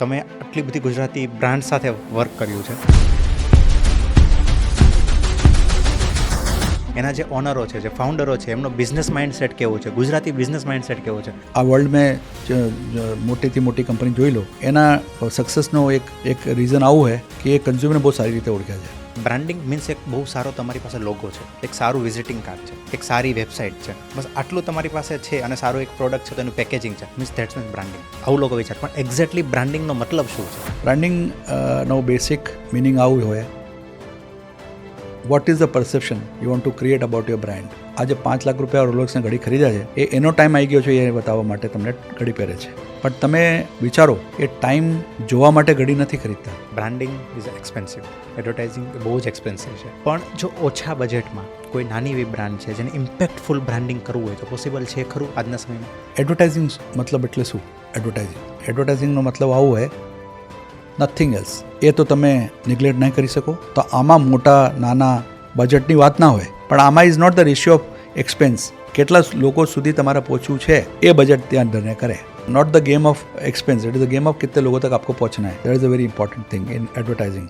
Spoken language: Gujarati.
તમે આટલી બધી ગુજરાતી બ્રાન્ડ સાથે વર્ક કર્યું છે, એના જે ઓનરો છે, જે ફાઉન્ડરો છે, એમનો બિઝનેસ માઇન્ડસેટ કેવો છે, ગુજરાતી બિઝનેસ માઇન્ડસેટ કેવો છે? આ વર્લ્ડ મેં મોટીથી મોટી કંપની જોઈ લો, એના સક્સેસનો એક રીઝન આવું છે કે એ કન્ઝ્યુમરને બહુ સારી રીતે ઓળખ્યા છે. બ્રાન્ડિંગ મીન્સ એક બહુ સારો તમારી પાસે લોગો છે, એક સારું વિઝિટિંગ કાર્ડ છે, એક સારી વેબસાઇટ છે, બસ આટલું તમારી પાસે છે અને સારું એક પ્રોડક્ટ છે તો એનું પેકેજિંગ છે, મીન્સ ધેટ્સ મીન્સ બ્રાન્ડિંગ. આવું લોકો વિચાર, પણ એક્ઝેક્ટલી બ્રાન્ડિંગનો મતલબ શું છે? બ્રાન્ડિંગ નો બેસિક મિનિંગ આવું હોય, what is the perception you want to create about your brand. આજે 5 લાખ રૂપિયા રોલેક્સને ઘડી ખરીદ્યા છે, એનો ટાઈમ આવી ગયો છે એ બતાવવા માટે તમને ઘડી પહેરે છે, પણ તમે વિચારો એ ટાઈમ જોવા માટે ઘડી નથી ખરીદતા. બ્રાન્ડિંગ ઇઝ એક્સપેન્સિવ, એડવર્ટાઇઝિંગ બહુ જ એક્સપેન્સિવ છે, પણ જો ઓછા બજેટમાં કોઈ નાની એવી બ્રાન્ડ છે જેને ઇમ્પેક્ટફુલ બ્રાન્ડિંગ કરવું હોય તો પોસિબલ છે ખરું આજના સમયમાં? એડવર્ટાઇઝિંગ મતલબ એટલે શું? એડવર્ટાઇઝિંગનો મતલબ આવું હોય, નથિંગ એલ્સ. એ તો તમે નિગ્લેક્ટ નહીં કરી શકો. તો આમાં મોટા નાના બજેટની વાત ના હોય, પણ આમાં is not the ratio of expense. કેટલા લોકો સુધી તમારે પહોંચવું છે એ બજેટ ત્યાં નિર્ણય કરે. Not the game of expense, it is the game of कितने लोगों तक आपको पहुंचना है. That is a very important thing in advertising.